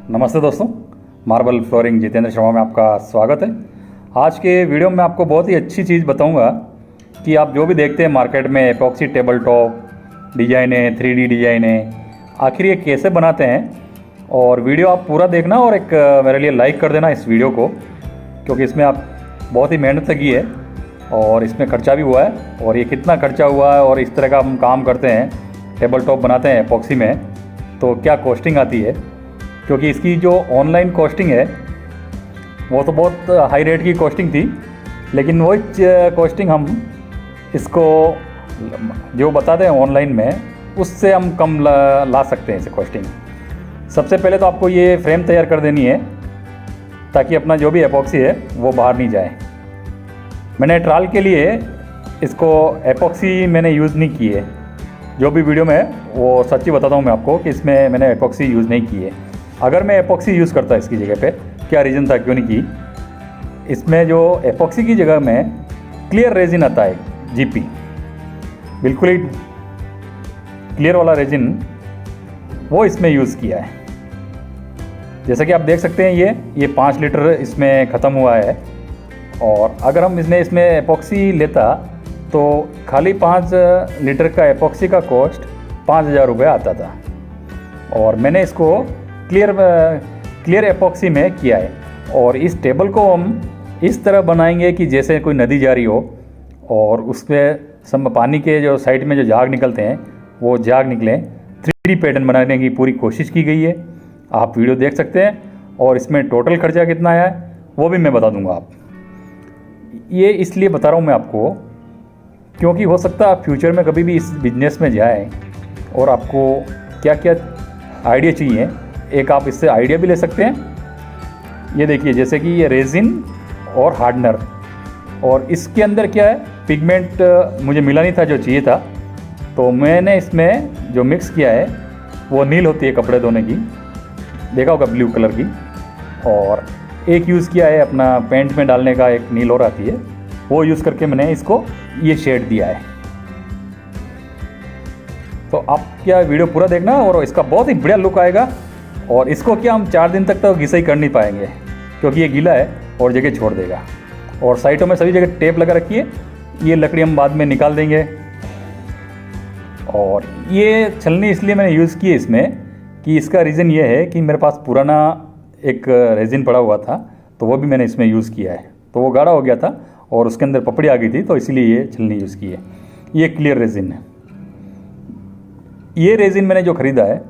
नमस्ते दोस्तों, marble flooring Jitendra Sharma में आपका स्वागत है। आज के वीडियो में आपको बहुत ही अच्छी चीज़ बताऊंगा कि आप जो भी देखते हैं मार्केट में एपॉक्सी टेबल टॉप डिजाइनें, 3D डिजाइनें, आखिर ये कैसे बनाते हैं। और वीडियो आप पूरा देखना और एक मेरे लिए लाइक कर देना इस वीडियो को, क्योंकि इसमें आप बहुत ही मेहनत लगी है और इसमें खर्चा भी हुआ है। और ये कितना खर्चा हुआ है और इस तरह का हम काम करते हैं, टेबल टॉप बनाते हैं एपॉक्सी में, तो क्या कॉस्टिंग आती है। क्योंकि इसकी जो ऑनलाइन कॉस्टिंग है वो तो बहुत हाई रेट की कॉस्टिंग थी, लेकिन वही कॉस्टिंग हम इसको जो बताते हैं ऑनलाइन में उससे हम कम ला सकते हैं इसे कॉस्टिंग। सबसे पहले तो आपको ये फ्रेम तैयार कर देनी है ताकि अपना जो भी एपॉक्सी है वो बाहर नहीं जाए। मैंने ट्रायल के लिए इसको एपॉक्सी मैंने यूज़ नहीं की है, जो भी वीडियो में है वो सच्ची बताता हूँ मैं आपको कि इसमें मैंने एपॉक्सी यूज़ नहीं की है। अगर मैं एपॉक्सी यूज़ करता इसकी जगह पे, क्या रीज़न था क्यों नहीं की। इसमें जो एपॉक्सी की जगह में क्लियर रेजिन आता है, जीपी, बिल्कुल ही क्लियर वाला रेजिन, वो इसमें यूज़ किया है। जैसा कि आप देख सकते हैं ये 5 लीटर इसमें ख़त्म हुआ है। और अगर हम इसमें एपॉक्सी लेता तो खाली 5 लीटर का एपॉक्सी का कॉस्ट 5,000 रुपये आता था। और मैंने इसको क्लियर एपॉक्सी में किया है। और इस टेबल को हम इस तरह बनाएंगे कि जैसे कोई नदी जा रही हो और उसमें सब पानी के जो साइड में जो झाग निकलते हैं वो झाग निकलें। 3D पैटर्न बनाने की पूरी कोशिश की गई है, आप वीडियो देख सकते हैं। और इसमें टोटल खर्चा कितना आया है वो भी मैं बता दूंगा आप। ये इसलिए बता रहा हूँ मैं आपको क्योंकि हो सकता है आप फ्यूचर में कभी भी इस बिजनेस में जाएं और आपको क्या क्या आइडिया चाहिए, एक आप इससे आइडिया भी ले सकते हैं। ये देखिए, जैसे कि ये रेजिन और हार्डनर, और इसके अंदर क्या है, पिगमेंट मुझे मिला नहीं था जो चाहिए था, तो मैंने इसमें जो मिक्स किया है वो नील होती है कपड़े धोने की, देखा होगा, ब्लू कलर की। और एक यूज़ किया है अपना पेंट में डालने का, एक नील और आती है, वो यूज़ करके मैंने इसको ये शेड दिया है। तो आप क्या वीडियो पूरा देखना और इसका बहुत ही बढ़िया लुक आएगा। और इसको क्या हम 4 दिन तक तो घिसाई कर नहीं पाएंगे क्योंकि ये गीला है और जगह छोड़ देगा। और साइडों में सभी जगह टेप लगा रखी है, ये लकड़ी हम बाद में निकाल देंगे। और ये छलनी इसलिए मैंने यूज़ की है इसमें कि इसका रीज़न ये है कि मेरे पास पुराना एक रेजिन पड़ा हुआ था, तो वो भी मैंने इसमें यूज़ किया है, तो वो गाढ़ा हो गया था और उसके अंदर पपड़ी आ गई थी, तो इसलिए ये छलनी यूज़ की है। ये क्लियर रेजिन है। ये रेजिन मैंने जो ख़रीदा है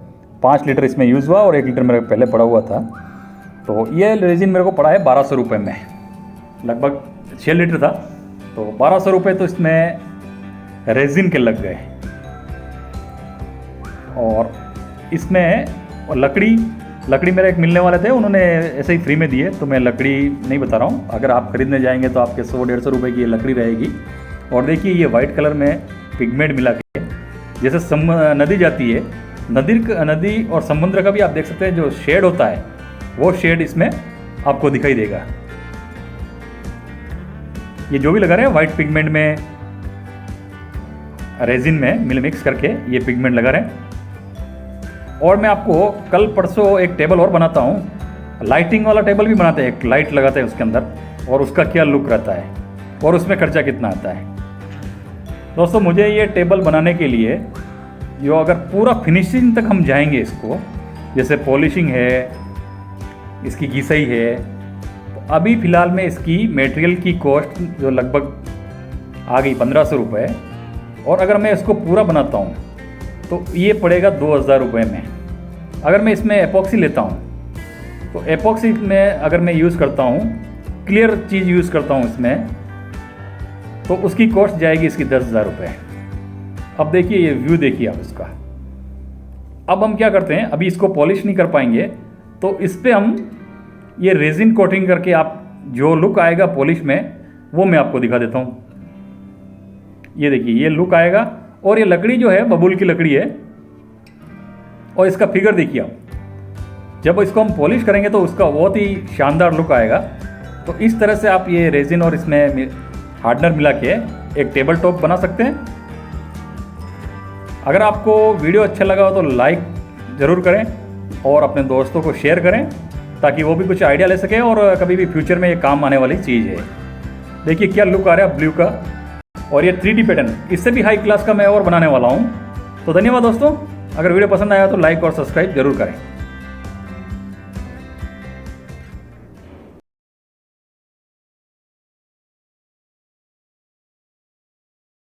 5 लीटर इसमें यूज़ हुआ और 1 लीटर मेरे पहले पड़ा हुआ था, तो ये रेजिन मेरे को पड़ा है 1200 रुपये में। लगभग 6 लीटर था, तो 1200 रुपये तो इसमें रेजिन के लग गए। और इसमें लकड़ी मेरे एक मिलने वाले थे, उन्होंने ऐसे ही फ्री में दिए, तो मैं लकड़ी नहीं बता रहा हूँ। अगर आप खरीदने जाएंगे तो आपके 100-150 रुपये की ये लकड़ी रहेगी। और देखिए, ये वाइट कलर में पिगमेंट मिला के, जैसे नदी जाती है, नदी और समुद्र का भी आप देख सकते हैं जो शेड होता है, वो शेड इसमें आपको दिखाई देगा। ये जो भी लगा रहे हैं वाइट पिगमेंट में, रेजिन में मिक्स करके ये पिगमेंट लगा रहे हैं। और मैं आपको कल परसों एक टेबल और बनाता हूँ, लाइटिंग वाला टेबल भी बनाते हैं, एक लाइट लगाते हैं उसके अंदर, और उसका क्या लुक रहता है और उसमें खर्चा कितना आता है। दोस्तों, मुझे ये टेबल बनाने के लिए जो अगर पूरा फिनिशिंग तक हम जाएंगे, इसको जैसे पॉलिशिंग है, इसकी घिसाई है, तो अभी फ़िलहाल में इसकी मटेरियल की कॉस्ट जो लगभग आ गई 1500 रुपये। और अगर मैं इसको पूरा बनाता हूँ तो ये पड़ेगा 2000 रुपये में। अगर मैं इसमें एपॉक्सी लेता हूँ तो एपॉक्सी में अगर मैं यूज़ करता हूँ, क्लियर चीज़ यूज़ करता हूँ इसमें, तो उसकी कॉस्ट जाएगी इसकी 10,000 रुपये। अब देखिए, ये व्यू देखिए आप इसका। अब हम क्या करते हैं, अभी इसको पॉलिश नहीं कर पाएंगे, तो इस पर हम ये रेजिन कोटिंग करके आप जो लुक आएगा पॉलिश में वो मैं आपको दिखा देता हूँ। ये देखिए, ये लुक आएगा। और ये लकड़ी जो है बबूल की लकड़ी है, और इसका फिगर देखिए आप, जब इसको हम पॉलिश करेंगे तो उसका बहुत ही शानदार लुक आएगा। तो इस तरह से आप ये रेजिन और इसमें हार्डनर मिला के एक टेबल टॉप बना सकते हैं। अगर आपको वीडियो अच्छा लगा हो तो लाइक ज़रूर करें, और अपने दोस्तों को शेयर करें ताकि वो भी कुछ आइडिया ले सकें और कभी भी फ्यूचर में ये काम आने वाली चीज़ है। देखिए क्या लुक आ रहा है ब्लू का, और ये 3D पैटर्न, इससे भी हाई क्लास का मैं और बनाने वाला हूँ। तो धन्यवाद दोस्तों, अगर वीडियो पसंद आया तो लाइक और सब्सक्राइब जरूर करें।